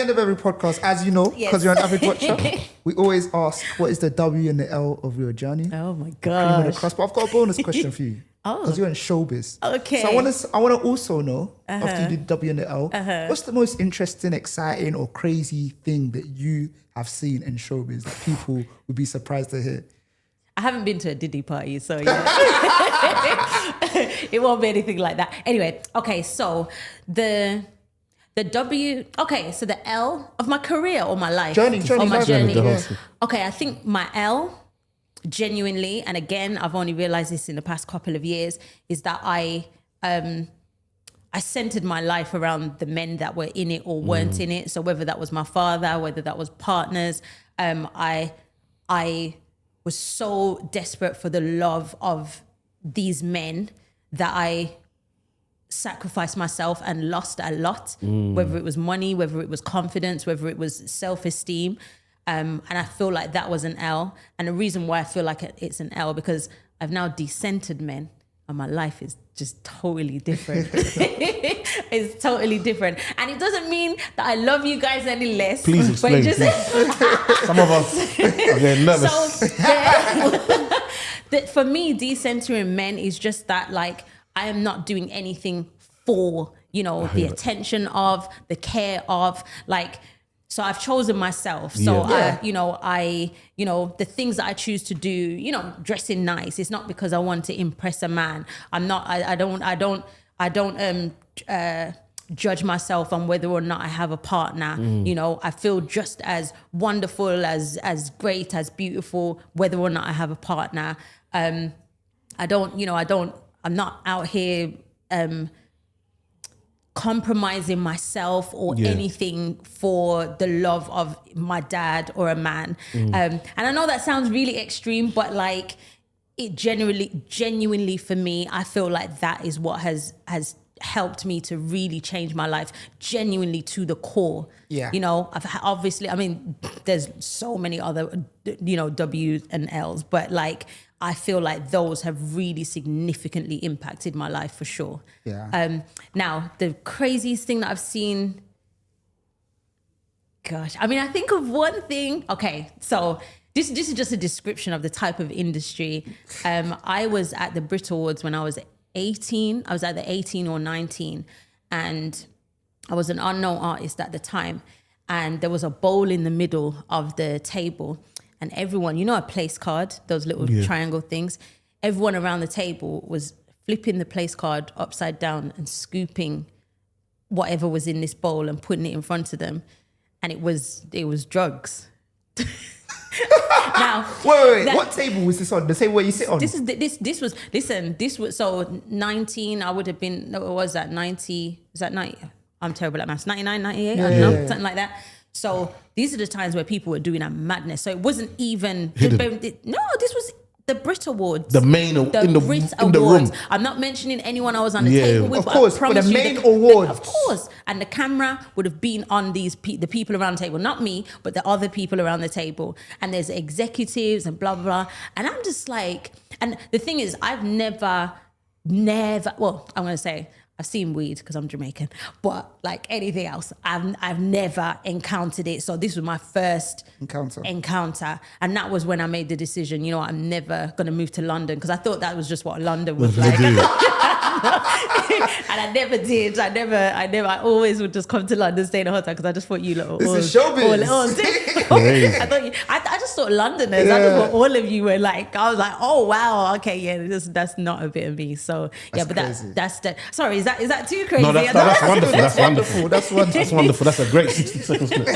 End of every podcast, as you know, because you're an avid watcher, we always ask, what is the W and the L of your journey? Oh my Cream of the gosh. crust. But I've got a bonus question for you. Because you're in showbiz. Okay. So I want to also know, after you do the W and the L, what's the most interesting, exciting, or crazy thing that you have seen in showbiz that people would be surprised to hear? I haven't been to a Diddy party, so yeah. It won't be anything like that. Anyway, okay, so the W, okay, so the L of my career or my life? Journey, or my life. journey. Yeah. Okay, I think my L, genuinely, and again, I've only realized this in the past couple of years, is that I centered my life around the men that were in it or weren't in it. So whether that was my father, whether that was partners, I was so desperate for the love of these men that I sacrificed myself and lost a lot, whether it was money, whether it was confidence, whether it was self-esteem. And I feel like that was an L. And the reason why I feel like it's an L, because I've now decentered men and my life is just totally different. It's totally different. And it doesn't mean that I love you guys any less. Please explain. But it just, Some of us are getting nervous. So for me, decentering men is just that, like, I am not doing anything for, the attention of, the care of, like, so I've chosen myself. So the things that I choose to do, dressing nice, it's not because I want to impress a man. I'm not, I don't judge myself on whether or not I have a partner. I feel just as wonderful, as great, as beautiful, whether or not I have a partner. I'm not out here compromising myself or anything for the love of my dad or a man. And I know that sounds really extreme, but like it genuinely for me, I feel like that is what has helped me to really change my life genuinely to the core. Yeah. There's so many other, W's and L's, but like, I feel like those have really significantly impacted my life for sure. Yeah. Now, the craziest thing that I've seen, gosh, I think of one thing. Okay, so this is just a description of the type of industry. I was at the Brit Awards when I was 18. I was either 18 or 19, and I was an unknown artist at the time. And there was a bowl in the middle of the table. And everyone, a place card, those little triangle things, everyone around the table was flipping the place card upside down and scooping whatever was in this bowl and putting it in front of them. And it was drugs. Now, wait. What table was this on? The same way you sit on? This was so 19, I would have been, no, what was that, 90, was that 90? I'm terrible at maths, 99, 98, I don't know, something like that. So these are the times where people were doing a madness. So it wasn't even this was the Brit Awards. The main in the room. I'm not mentioning anyone I was on the table with. Of course, but the main awards. Of course. And the camera would have been on the people around the table, not me, but the other people around the table. And there's executives and blah, blah, blah. And I'm just like, and the thing is, I've never, well, I'm going to say, I've seen weed because I'm Jamaican, but like anything else, I've never encountered it. So this was my first encounter. And that was when I made the decision, I'm never going to move to London, because I thought that was just what London was like. And I never did. I always would just come to London, stay in a hotel, because I just thought you little. This is showbiz. I just thought Londoners. I just thought all of you were like, I was like, oh wow, okay, yeah, that's not a bit of me. So yeah, but that's sorry, is that too crazy? No, that's wonderful. That's wonderful. That's wonderful. That's a great 60 seconds clip.